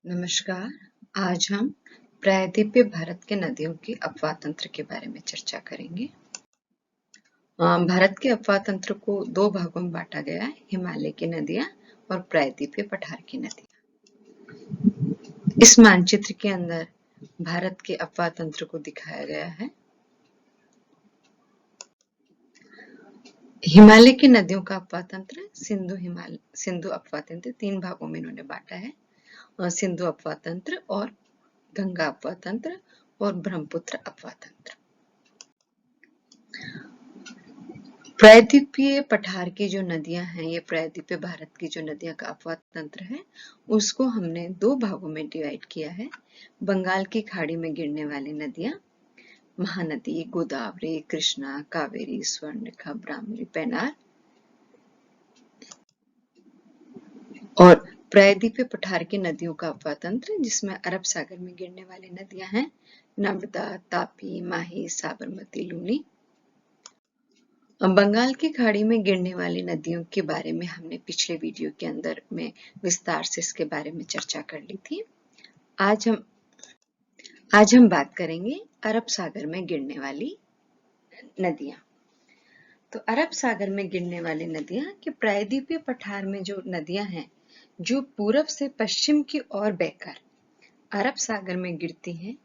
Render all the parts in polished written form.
नमस्कार। आज हम प्रायद्वीपीय भारत के नदियों के अपवाह तंत्र के बारे में चर्चा करेंगे। भारत के अपवाह तंत्र को दो भागों में बांटा गया है, हिमालय की नदियां और प्रायद्वीपीय पठार की नदियां। इस मानचित्र के अंदर भारत के अपवाह तंत्र को दिखाया गया है। हिमालय की नदियों का अपवाह तंत्र सिंधु अपवाह तंत्र तीन भागों में इन्होंने बांटा है। सिंधु अपवाह तंत्र और गंगा अपवाह तंत्र और ब्रह्मपुत्र अपवाह तंत्र। प्रायद्वीपीय पठार की जो नदियां हैं, ये प्रायद्वीपीय भारत की जो नदियां का अपवाह तंत्र है, उसको हमने दो भागों में डिवाइड किया है। बंगाल की खाड़ी में गिरने वाली नदियां, महानदी, गोदावरी, कृष्णा, कावेरी, स्वर्णरेखा, ब्राह्मणी, पेनार, और प्रायद्वीपीय पठार की नदियों का अपवाह तंत्र, जिसमें अरब सागर में गिरने वाली नदियां हैं, नर्मदा, तापी, माही, साबरमती, लूनी। बंगाल की खाड़ी में गिरने वाली नदियों के बारे में हमने पिछले वीडियो के अंदर में विस्तार से इसके बारे में चर्चा कर ली थी। आज हम बात करेंगे अरब सागर में गिरने वाली नदियां। तो अरब सागर में गिरने वाली नदियां कि प्रायद्वीपीय पठार में जो नदियां हैं, जो पूरब से पश्चिम की ओर बहकर अरब सागर में गिरती हैं,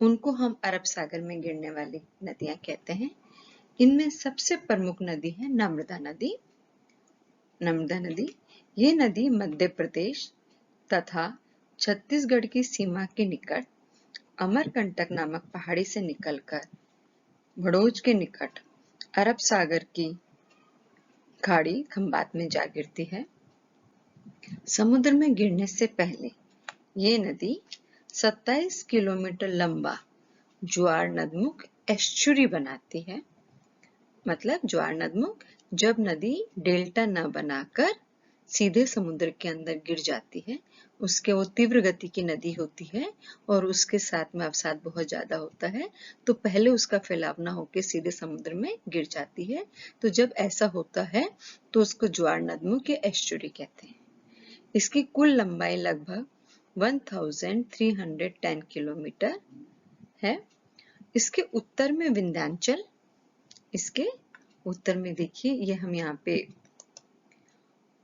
उनको हम अरब सागर में गिरने वाली नदियां कहते हैं। इनमें सबसे प्रमुख नदी है नर्मदा नदी। नर्मदा नदी, ये नदी मध्य प्रदेश तथा छत्तीसगढ़ की सीमा के निकट अमरकंटक नामक पहाड़ी से निकलकर भड़ोच के निकट अरब सागर की खाड़ी खंबात में जा गिरती है। समुद्र में गिरने से पहले ये नदी 27 किलोमीटर लंबा ज्वार नदमुख एस्चुरी बनाती है। मतलब ज्वार नदमुख, जब नदी डेल्टा न बनाकर सीधे समुद्र के अंदर गिर जाती है, उसके वो तीव्र गति की नदी होती है और उसके साथ में अवसाद बहुत ज्यादा होता है, तो पहले उसका फैलाव न होकर सीधे समुद्र में गिर जाती है। तो जब ऐसा होता है तो उसको ज्वार नदमुख या एस्चुरी कहते हैं। इसकी कुल लंबाई लगभग 1310 किलोमीटर है। इसके उत्तर में विंध्याचल, इसके उत्तर में देखिए, ये हम यहाँ पे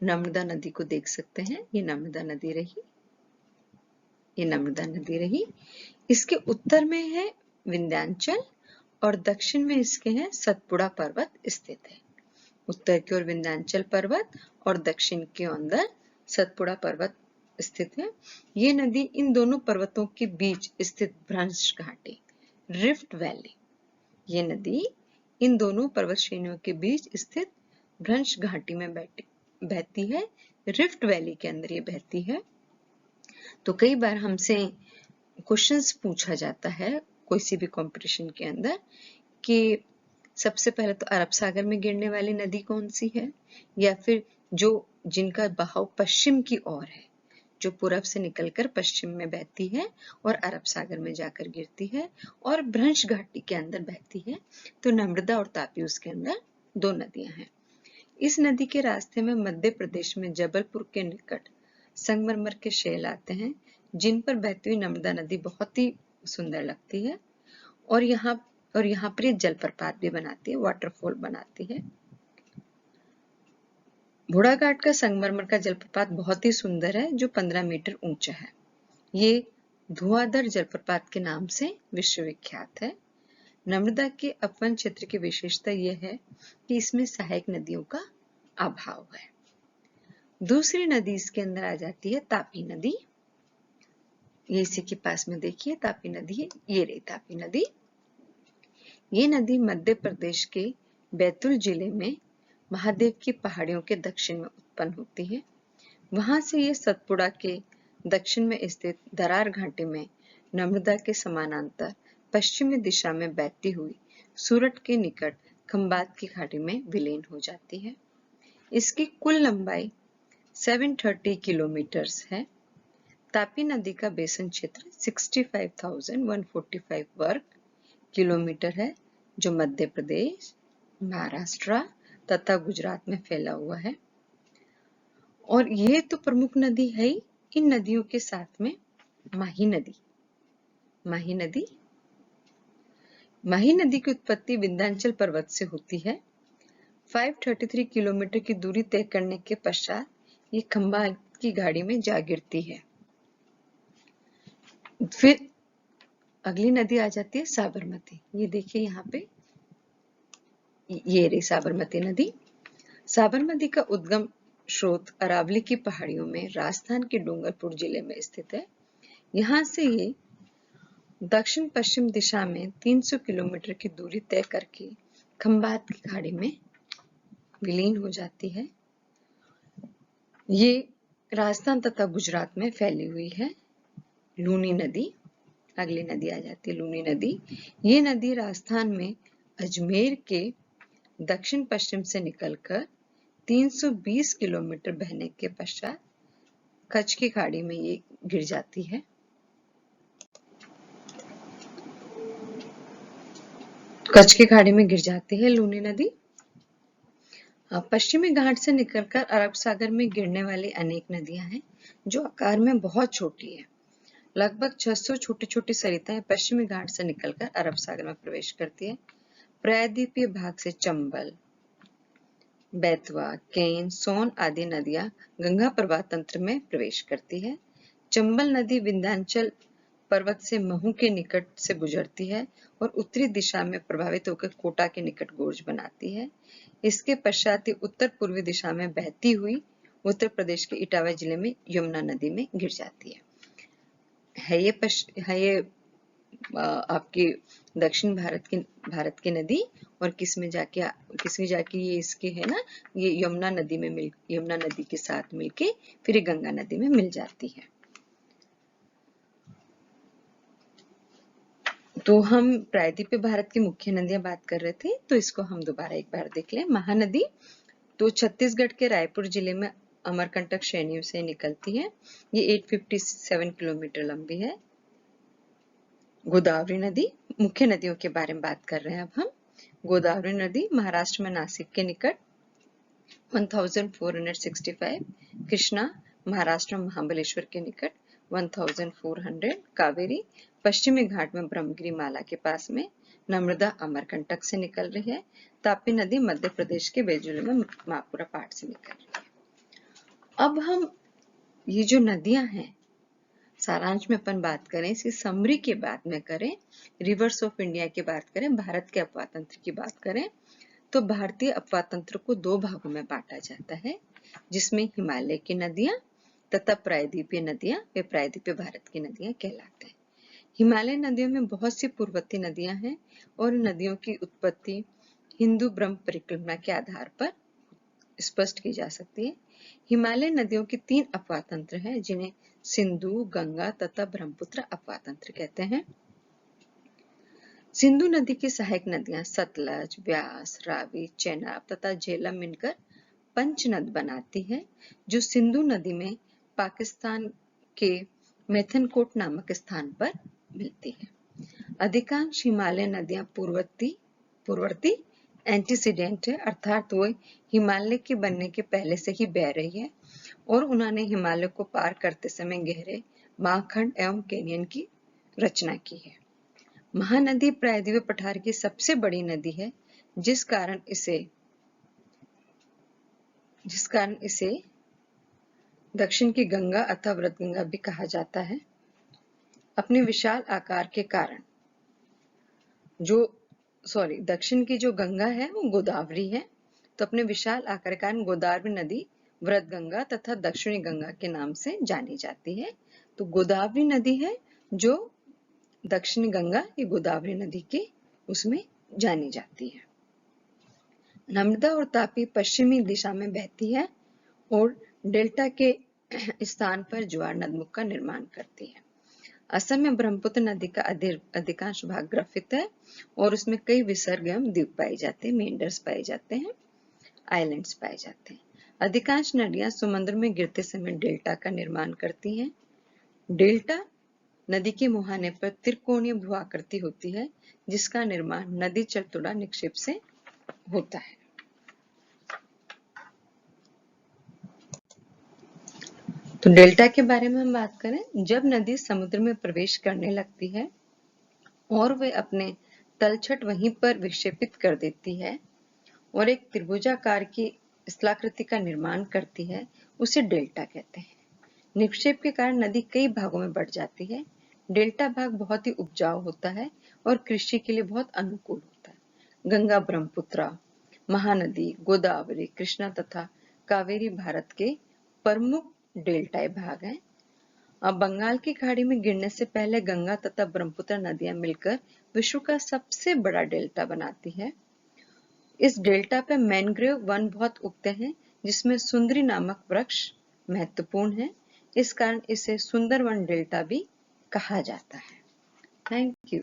नर्मदा नदी को देख सकते हैं। ये नर्मदा नदी रही, ये नर्मदा नदी रही। इसके उत्तर में है विंध्याचल और दक्षिण में इसके हैं सतपुड़ा पर्वत स्थित है। उत्तर की ओर विंध्याचल पर्वत और दक्षिण के अंदर सतपुड़ा पर्वत स्थित है। ये नदी इन दोनों पर्वतों के बीच स्थित भ्रंश घाटी, रिफ्ट वैली, ये नदी इन दोनों पर्वत श्रेणियों के बीच स्थित भ्रंश घाटी में बहती है। रिफ्ट वैली के अंदर ये बहती है। तो कई बार हमसे क्वेश्चंस पूछा जाता है कोई सी भी कंपटीशन के अंदर कि सबसे पहले तो अरब सागर में गिरने वाली नदी कौन सी है, या फिर जो जिनका बहाव पश्चिम की ओर है, जो पूरब से निकलकर पश्चिम में बहती है और अरब सागर में जाकर गिरती है और भ्रंश घाटी के अंदर बहती है। तो नर्मदा और तापी उसके अंदर दो नदियां हैं। इस नदी के रास्ते में मध्य प्रदेश में जबलपुर के निकट संगमरमर के शैल आते हैं, जिन पर बहती हुई नर्मदा नदी बहुत ही सुंदर लगती है और यहाँ पर ये जलप्रपात भी बनाती है, वाटरफॉल बनाती है। घोड़ाघाट का संगमरमर का जलप्रपात बहुत ही सुंदर है, जो 15 मीटर ऊंचा है। ये धुआंधार जलप्रपात के नाम से विश्वविख्यात है। नर्मदा के अपवन क्षेत्र की विशेषता यह है कि इसमें सहायक नदियों का अभाव है। दूसरी नदी इसके अंदर आ जाती है तापी नदी। ये इसी के पास में देखिए तापी नदी, ये रही तापी नदी। ये नदी मध्य प्रदेश के बैतूल जिले में महादेव की पहाड़ियों के दक्षिण में उत्पन्न होती है। वहां से ये सतपुड़ा के दक्षिण में स्थित दरार घाटी में नर्मदा के समानांतर पश्चिमी दिशा में बहती हुई सूरत के निकट खंबात की घाटी में विलीन हो जाती है। इसकी कुल लंबाई 730 किलोमीटर है। तापी नदी का बेसन क्षेत्र 65,145 वर्ग किलोमीटर है, जो मध्य प्रदेश, महाराष्ट्र तथा गुजरात में फैला हुआ है। और ये तो प्रमुख नदी है ही। इन नदियों के साथ में माही नदी। माही नदी माही नदी की उत्पत्ति विंध्याचल पर्वत से होती है। 533 किलोमीटर की दूरी तय करने के पश्चात ये खंभात की घाटी में जा गिरती है। फिर अगली नदी आ जाती है साबरमती। ये देखिए यहाँ पे, ये रही साबरमती नदी। साबरमती का उद्गम स्रोत अरावली की पहाड़ियों में राजस्थान के डूंगरपुर जिले में स्थित है। यहाँ से ये दक्षिण पश्चिम दिशा में 300 किलोमीटर की दूरी तय करके खंभात की खाड़ी में विलीन हो जाती है। ये राजस्थान तथा गुजरात में फैली हुई है। लूनी नदी, अगली नदी आ जाती है लूनी नदी। ये नदी राजस्थान में अजमेर के दक्षिण पश्चिम से निकलकर 320 किलोमीटर बहने के पश्चात कच्छ की खाड़ी में ये गिर जाती है। कच्छ की खाड़ी में गिर जाती है लूनी नदी। पश्चिमी घाट से निकलकर अरब सागर में गिरने वाली अनेक नदियां हैं जो आकार में बहुत छोटी है। लगभग 600 छोटी छोटी सरिताएं पश्चिमी घाट से निकलकर अरब सागर में प्रवेश करती है। प्रायद्वीपीय भाग से चंबल, बेतवा, केन, सोन आदि नदियां गंगा प्रवाह तंत्र में प्रवेश करती है। चंबल नदी विंध्याचल पर्वत से महू के निकट से गुजरती है और उत्तरी दिशा में प्रभावित होकर कोटा के निकट गोर्ज बनाती है। इसके पश्चात उत्तर पूर्वी दिशा में बहती हुई उत्तर प्रदेश के इटावा जिले में यमुना नदी में गिर जाती है ये आपकी दक्षिण भारत की नदी। और किसमें जाके ये इसके है ना, ये यमुना नदी के साथ मिलके फिर ये गंगा नदी में मिल जाती है। तो हम प्रायद्वीपीय भारत की मुख्य नदियां बात कर रहे थे, तो इसको हम दोबारा एक बार देख लें। महानदी तो छत्तीसगढ़ के रायपुर जिले में अमरकंटक श्रेणी से निकलती है। ये 857 किलोमीटर लंबी है। गोदावरी नदी, मुख्य नदियों के बारे में बात कर रहे हैं अब हम। गोदावरी नदी महाराष्ट्र में नासिक के निकट 1465, कृष्णा महाराष्ट्र में महाबलेश्वर के निकट 1400, कावेरी पश्चिमी घाट में ब्रह्मगिरी माला के पास में नर्मदा अमरकंटक से निकल रही है। तापी नदी मध्य प्रदेश के बैजूली में मापुरा पहाड़ से निकल रही है। अब हम ये जो नदियां हैं, सारांश में अपन बात करें, इसी समरी की बात में करें, रिवर्स ऑफ इंडिया की बात करें, भारत के अपवाह तंत्र की बात करें, तो भारतीय अपवाह तंत्र को दो भागों में बांटा जाता है, जिसमें हिमालय की नदियां तथा प्रायद्वीपीय नदियां, वे प्रायद्वीपीय भारत की नदियां कहलाते हैं। हिमालय नदियों में बहुत सी पूर्ववर्ती नदियां हैं और नदियों की उत्पत्ति हिंदू ब्रह्म परिकल्पना के आधार पर स्पष्ट की जा सकती है। हिमालय नदियों के 3 अपवाह तंत्र हैं, जिन्हें सिंधु, गंगा तथा ब्रह्मपुत्र अपवाह तंत्र कहते हैं। सिंधु नदी की सहायक नदियां सतलज, व्यास, रावी, चेनाब तथा झेलम मिलकर पंचनद बनाती है, जो सिंधु नदी में पाकिस्तान के मेथनकोट नामक स्थान पर मिलती है। अधिकांश हिमालय नदियां पूर्ववर्ती एंटीसीडेंट है, अर्थात वो हिमालय के बनने के पहले से ही बह रही है और उन्होंने हिमालय को पार करते समय गहरे महाखंड एवं कैनियन की रचना की है। महानदी प्रायद्वीपीय पठार की सबसे बड़ी नदी है, जिस कारण इसे दक्षिण की गंगा अथवा व्रतगंगा भी कहा जाता है। अपने विशाल आकार के कारण दक्षिण की जो गंगा है वो गोदावरी है, तो अपने विशाल आकार के कारण गोदावरी नदी व्रतगंगा तथा दक्षिणी गंगा के नाम से जानी जाती है। तो गोदावरी नदी है जो दक्षिणी गंगा या गोदावरी नदी के उसमें जानी जाती है। नर्मदा और तापी पश्चिमी दिशा में बहती है और डेल्टा के स्थान पर ज्वार नदमुख का निर्माण करती है। असम में ब्रह्मपुत्र नदी का अधिकांश भाग ग्रफित है और उसमें कई विसर्ग एवं द्वीप पाए जाते हैं, मेंडर्स पाए जाते हैं, आइलैंड्स पाए जाते हैं। अधिकांश नदियां समुद्र में गिरते समय डेल्टा का निर्माण करती हैं। डेल्टा नदी के मुहाने पर त्रिकोणीय भूआकृति होती है, जिसका निर्माण नदी चलतोड़ा निक्षेप से होता है। तो डेल्टा के बारे में हम बात करें, जब नदी समुद्र में प्रवेश करने लगती है और वे अपने तलछट वहीं पर विक्षेपित कर देती है और एक त्रिभुजाकार की स्थलाकृति का निर्माण करती है, उसे डेल्टा कहते हैं। निक्षेप के कारण नदी कई भागों में बढ़ जाती है। डेल्टा भाग बहुत ही उपजाऊ होता है और कृषि के लिए बहुत अनुकूल होता है। गंगा, ब्रह्मपुत्र, महानदी, गोदावरी, कृष्णा तथा कावेरी भारत के प्रमुख डेल्टाई भाग हैं। अब बंगाल की खाड़ी में गिरने से पहले गंगा तथा ब्रह्मपुत्र नदियां मिलकर विश्व का सबसे बड़ा डेल्टा बनाती है। इस डेल्टा पे मैंग्रोव वन बहुत उगते हैं, जिसमें सुंदरी नामक वृक्ष महत्वपूर्ण है। इस कारण इसे सुंदरवन डेल्टा भी कहा जाता है। Thank you.